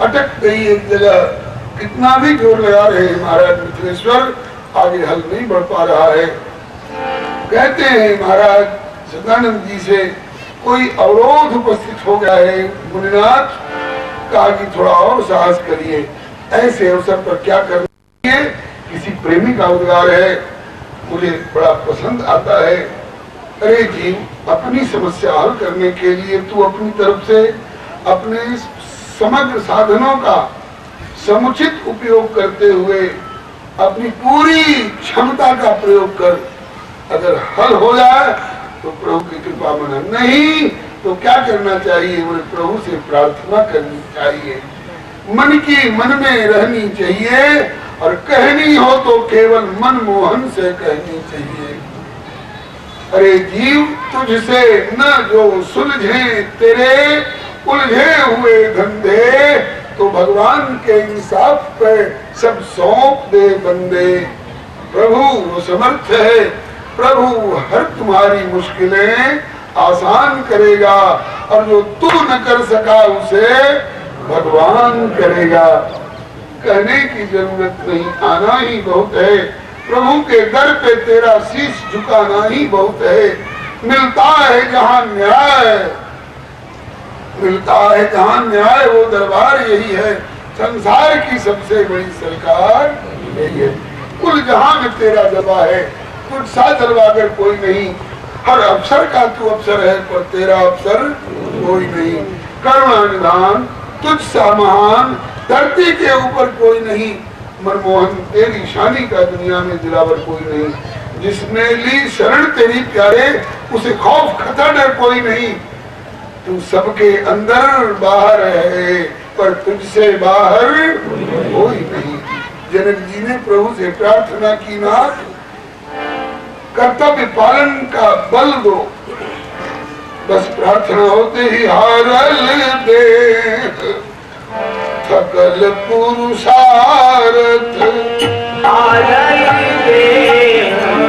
अटक गई एक जगह। कितना भी जोर लगा रहे महाराज मिथिलेश्वर, आगे हल नहीं बढ़ पा रहा है। कहते हैं महाराज सदानंद जी से, कोई अवरोध उपस्थित हो गया है मुनिनाथ, कहा कि थोड़ा और साहस करिए, ऐसे अवसर पर क्या करना चाहिए। किसी प्रेमी का उद्गार है, मुझे बड़ा पसंद आता है। अरे जीव, अपनी समस्या हल करने के लिए तू अपनी तरफ से अपने समग्र साधनों का समुचित उपयोग करते हुए अपनी पूरी क्षमता का प्रयोग कर। अगर हल हो जाए तो प्रभु की कृपा मना, नहीं तो क्या करना चाहिए, मुझे प्रभु से प्रार्थना करनी चाहिए। मन की मन में रहनी चाहिए, और कहनी हो तो केवल मनमोहन से कहनी चाहिए। अरे जीव, तुझसे न जो सुलझे तेरे उलझे हुए धंधे, तो भगवान के इंसाफ पे सब सौंप दे बंदे। प्रभु वो समर्थ है, प्रभु हर तुम्हारी मुश्किलें आसान करेगा, और जो तू न कर सका उसे भगवान करेगा। कहने की जरूरत नहीं, आना ही बहुत है। प्रभु के दर पे तेरा शीश झुकाना ही बहुत है। मिलता है जहाँ न्याय, मिलता है जहाँ न्याय, वो दरबार यही है। संसार की सबसे बड़ी सरकार यही है। कुल जहाँ में तेरा जलवा है, तुझ सा जलवागर कोई नहीं। हर अफसर का तू अफसर है, पर तेरा अफसर कोई नहीं। करुणा निधान तुझ सा महान धरती के ऊपर कोई नहीं। मनमोहन तेरी शानी का दुनिया में दिलावर कोई नहीं। जिसने ली शरण तेरी प्यारे, उसे खौफ खतरा डर कोई नहीं। तू सबके अंदर बाहर है, पर तुझसे बाहर कोई नहीं। जनक जी ने प्रभु से प्रार्थना की, नाथ कर्तव्य पालन का बल दो। बस प्रार्थना होते ही हारल दे सकल पुरुषार्थ, हारल दे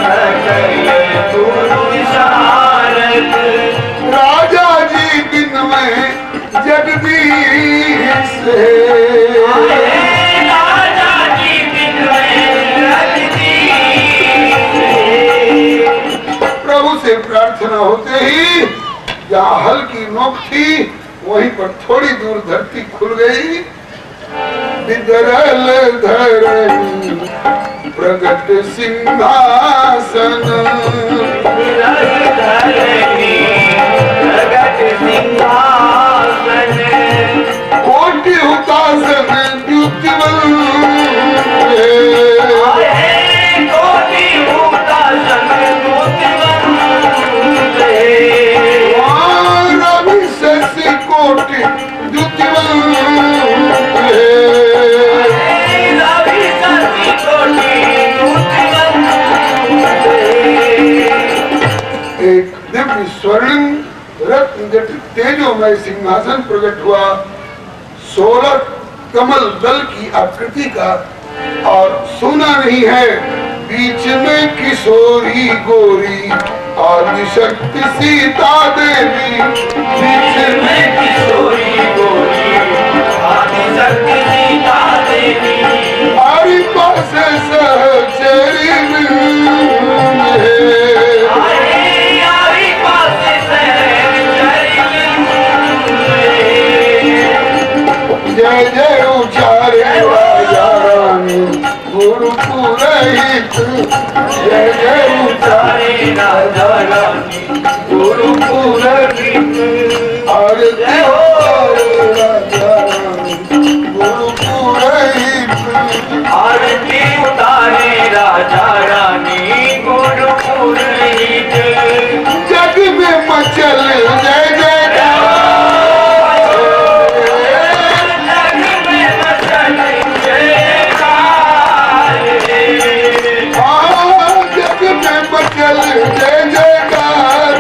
सकल पुरुषार्थ। राजा जी बिन में जगदीश है, राजा जी बिन में जगदीश है। प्रभु से प्रार्थना होते ही जहाँ हल की नोक थी, वहीं पर थोड़ी दूर धरती खुल गई। विदरल धरणी प्रगट सिंहासन, विदरल धरणी प्रगट सिंहासन। कोटि हुतासन द्युतिवल, कोटि हुतासन द्युतिवल। रवि शशि कोटि द्युतिवल, रवि शशि कोटि द्युतिवल। एक दिव्य स्वर्ण रत्न जटित तेजोमय सिंहासन प्रकट हुआ, 16 कमल दल की आकृति का, और सोना नहीं है। बीच में किशोरी गोरी आदिशक्ति सीता देवी, बीच में किशोरी गोरी आदिशक्ति सीता देवी। हमारी पास सहचरी जय जय उचारे राजा रानी गुरु पुरोहित, जय जय उचारे राजा रानी गुरु पुरोहित। और जय हो राजा रानी गुरु पुरोहित। आरती उतारे राजा रानी गुरु पुरोहित। जग में मचल जय जय जय जयकार।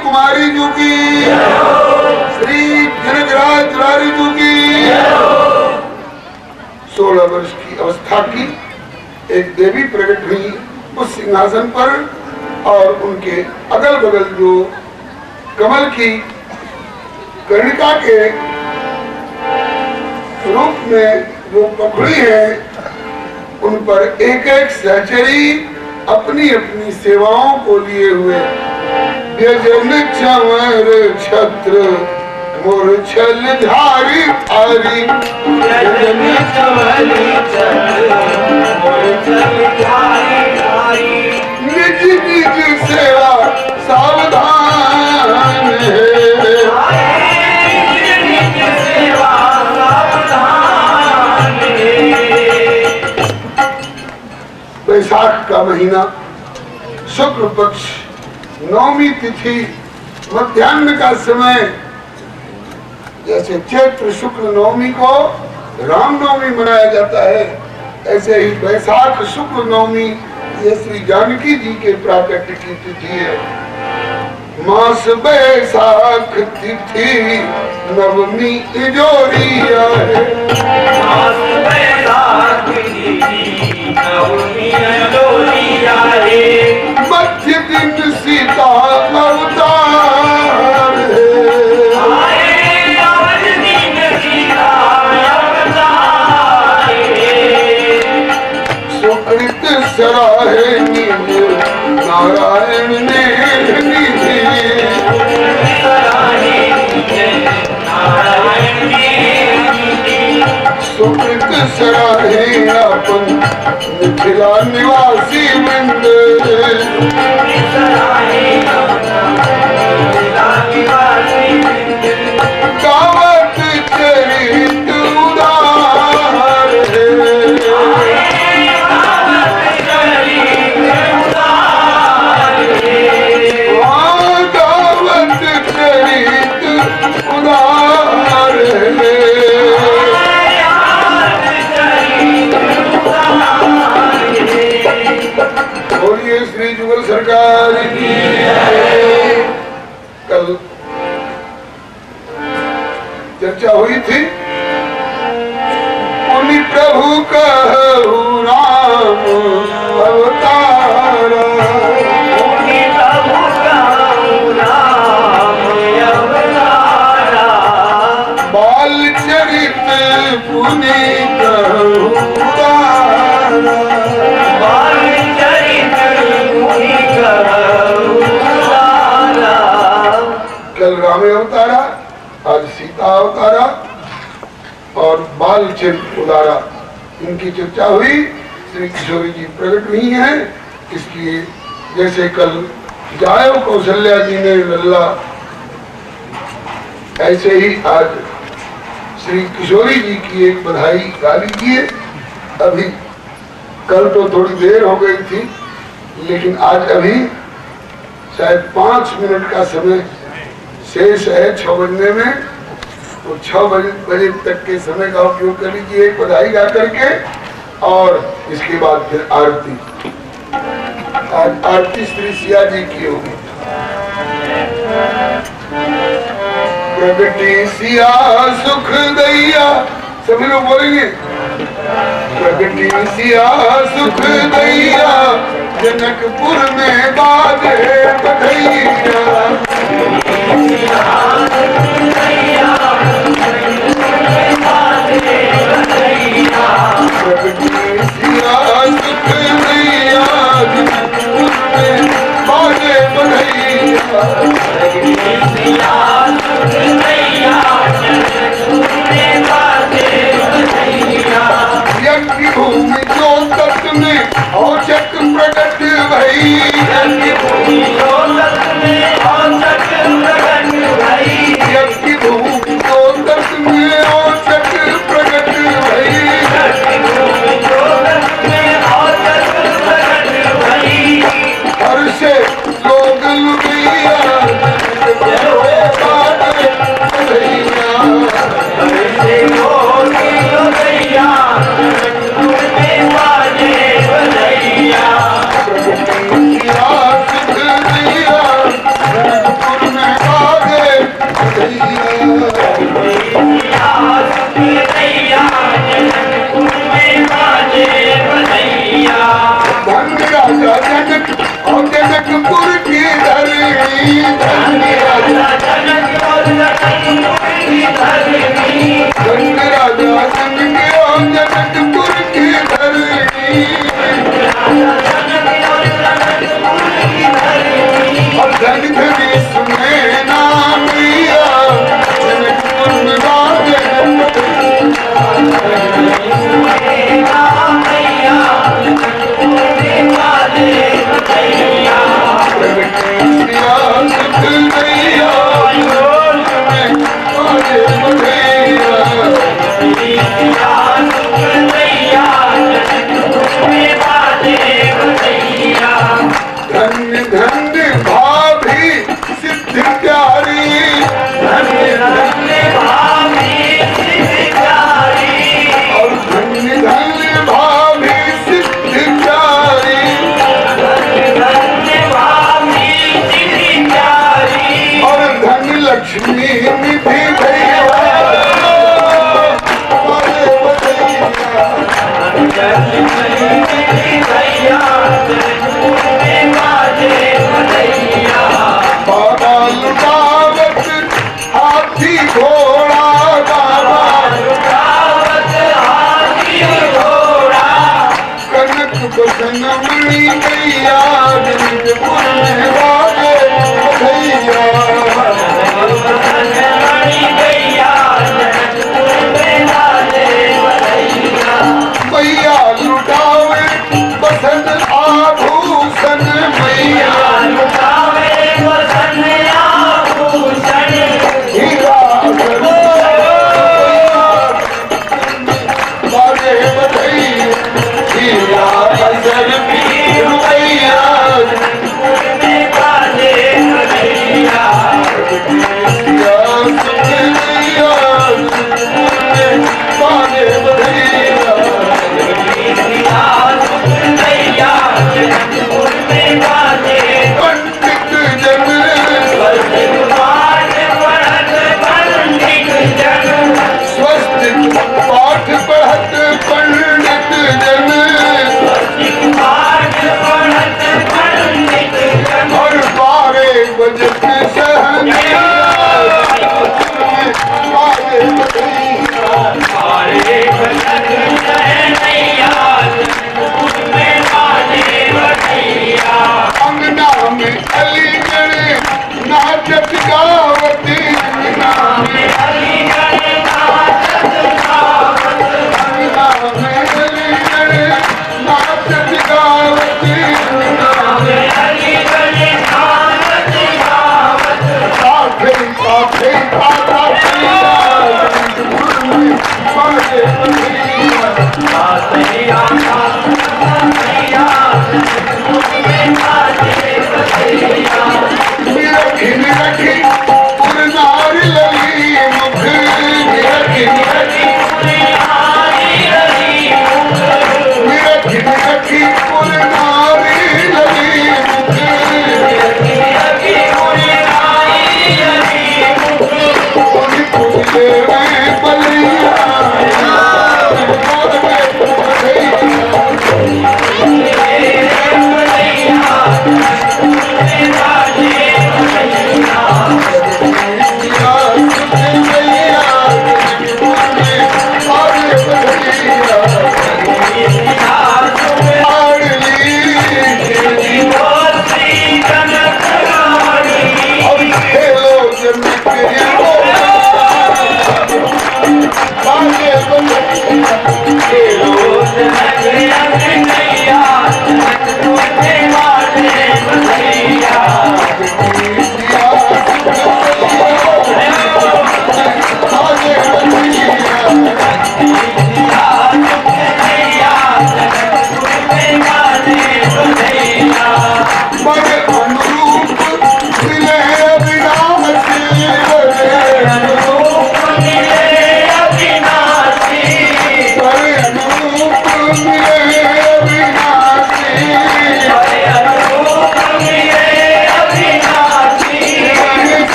कुमारी जी की, श्री जनकराज दुलारी जी की। 16 वर्ष की अवस्था की एक देवी प्रकट हुई उस सिंहासन पर, और उनके अगल बगल जो कमल की कर्णिका के रूप में जो पखड़ी है, उन पर एक एक सहचरी अपनी अपनी सेवाओं को लिए हुए व्यजन चमर छत्र मूर्छल धारी धारी, व्यजन चमर छत्र मूर्छल धारी धारी, निज निज सेवा सावधान है। निज निज सेवा सावधान है। वैशाख का महीना, शुक्ल पक्ष, नवमी तिथि, मध्याह्न का समय। जैसे चैत्र शुक्ल नवमी को रामनवमी मनाया जाता है, ऐसे ही वैशाख शुक्ल नवमी ये श्री जानकी जी के प्राकट्य की तिथि है। मास बैसाख तिथि नवमी इजोरिया है। मास बैसाख तिथि नवमी इजोरिया है। मध्य दिन सीता अवतार है। आए आज दिन सीता अवतार है। सुकृत सराहे निज नारायण ने निधि। सुकृत सराहे अपन मिथिला निवासी वृंद। गावत चरित उदार है। गावत चरित उदार है। बोलिए श्री जुगल सरकार की। कल चर्चा हुई थी, मुनि प्रभु कहु राम अवतारा। मुनि प्रभु कहु राम अवतारा। बाल चरित पुनि कहु उदारा। बाल चरित पुनि कहु उदारा। कल राम अवतारा, आज सीता अवतारा और बाल चरित्र उदारा, इनकी चर्चा हुई। श्री किशोरी जी प्रकट हुई हैं, इसलिए जैसे कल जायो कौशल्या जी ने लल्ला, ऐसे ही आज श्री किशोरी जी की एक बधाई गा लीजिए। अभी कल तो थोड़ी देर हो गई थी, लेकिन आज अभी शायद 5 मिनट का समय शेष है 6 बजने में, तो 6 बजे तक के समय का उपयोग कर लीजिए एक बधाई गा करके, और इसके बाद फिर आरती। आज आरती श्री सिया जी की होगी। प्रगति सिया सुख दैया, सभी लोग बोलेंगे। प्रगति सिया सुख दैया, जनकपुर में बाजे बधैया। यज्ञ भूमि जो तत्व में औचक प्रकट भई।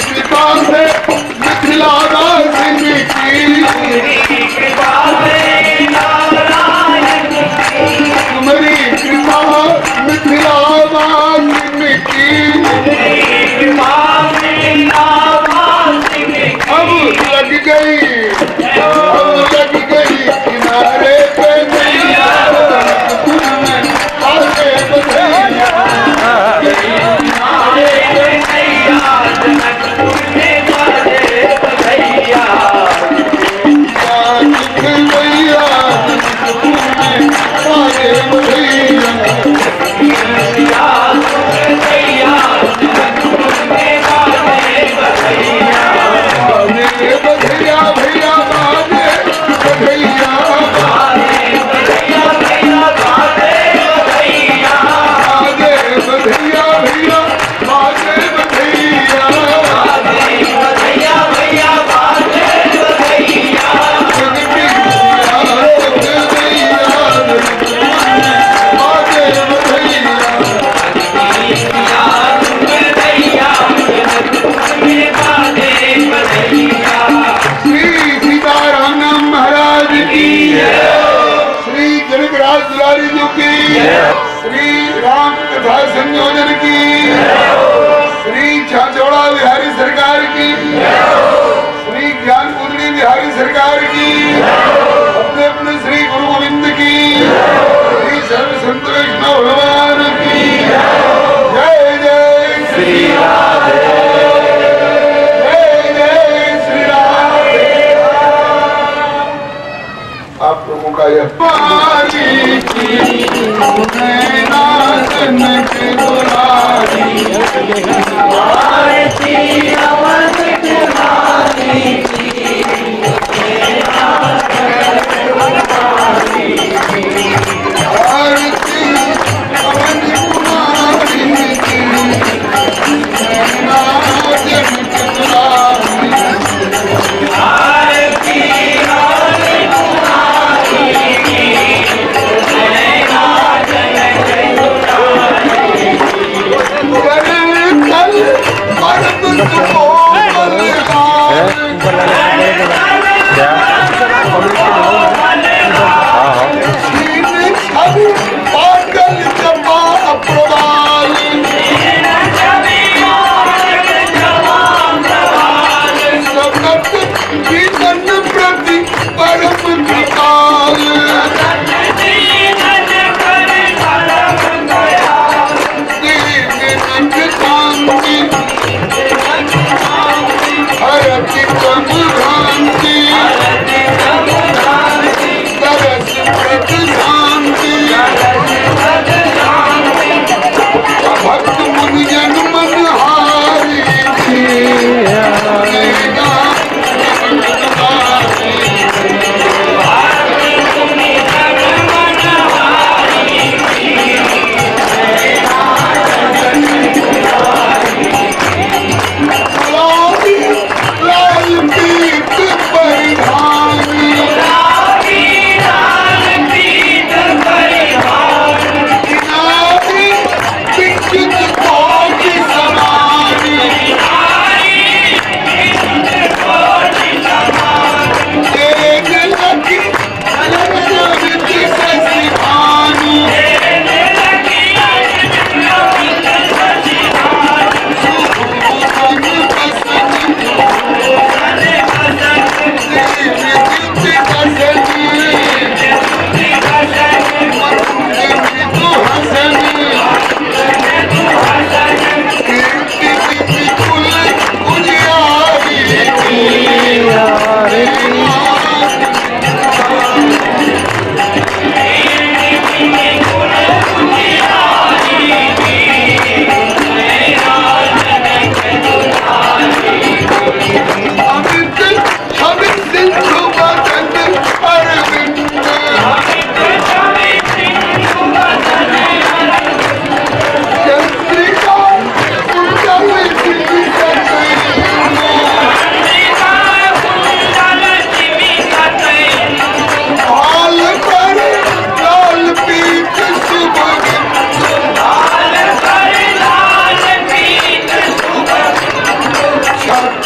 कृपा से मिथिला वासिनी की, कृपा से नारायण तुम्हारी कृपा मिथिला वासिनी की, कृपा से नारायण अब लग गई किनारे पे नैया, आगे बधैया, आगे बधैया, आगे बधैया भैया, आगे बधैया, आगे बधैया भैया, आगे बधैया, श्री सीताराम महाराज की, श्री जनकराज दुलारी जी की, श्री राम कथा संयोजन की, श्री छाछोड़ा बिहारी सरकार की, श्री ज्ञान कुंडली बिहारी सरकार की, अपने अपने श्री गुरु गोविंद की, श्री सर्व संत वैष्णव भगवान की जय जय श्री राधे, जय जय श्री राधे। आप लोगों का यह पारी की नाचन के दुलारी, आरती पवन कुमारी की, नाचन के दुलारी, प्रति परम कृपाल, हरति कम भ्रांति, तरस प्रत शांति, भक्त मुनिजन मन हारी लाल पीर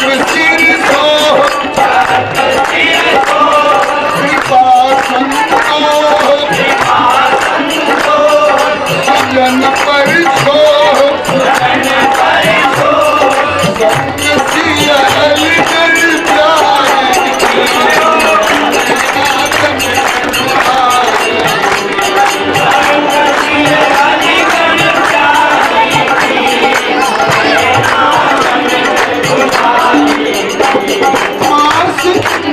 चक्र सिर सो कृपा संतो जन पर सो संग सियल जन प्यारे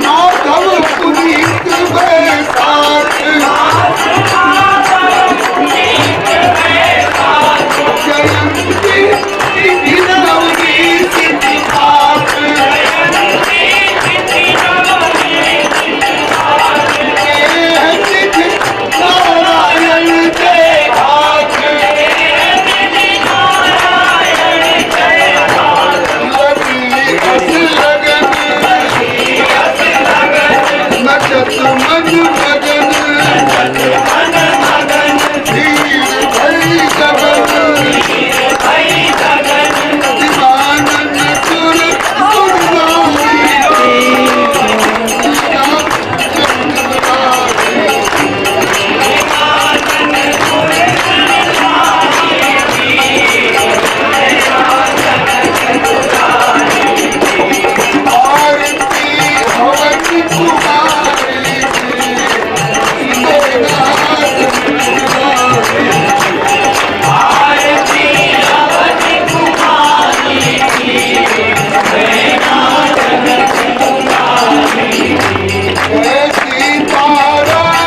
माधव पुनीत बैसाख जयंती नवमी सिद्धि पाठ नारायण जय हाथ लगी लगन नचत मन मगन धीर भई जगन दीवानन सुर सुरगामी आरती हवन कुमारी सीताराम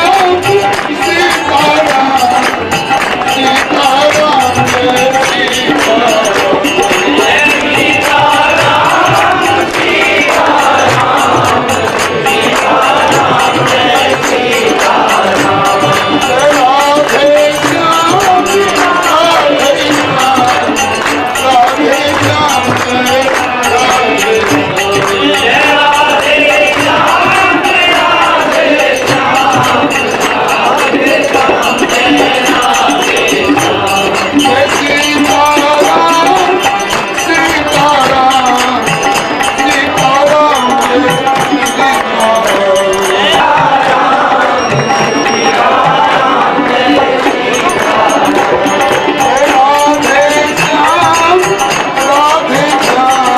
सीताराम सीताराम जय सीताराम राधे श्याम राधे श्याम राधे श्याम जय राधे जय सीताराम सीताराम सीताराम जय राधे श्याम राधे श्याम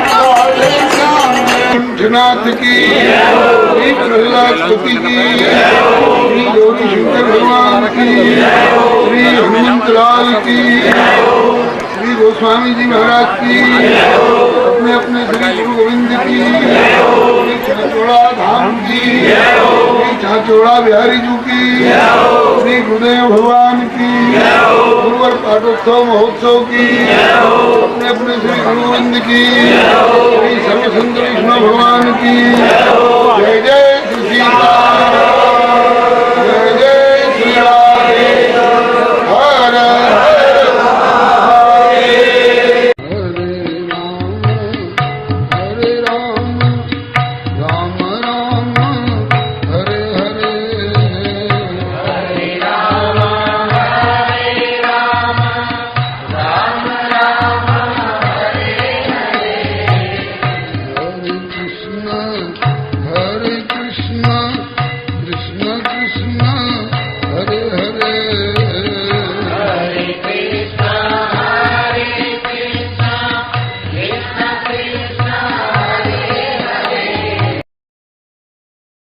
राधे श्याम कंठनाथ की श्री प्रहलादपति की श्री गौरी शंकर भगवान की श्री हनुमंत लाल की श्री गोस्वामी जी महाराज की अपने अपने श्री गुरु गोविंद की श्री छाचोड़ा धाम की श्री छाचोड़ा बिहारी जी की श्री गुरुदेव भगवान की गुरुवर पाठोत्सव महोत्सव की अपने अपने श्री गुरु गोविंद की श्री सर्व संत विष्णु भगवान की जय जय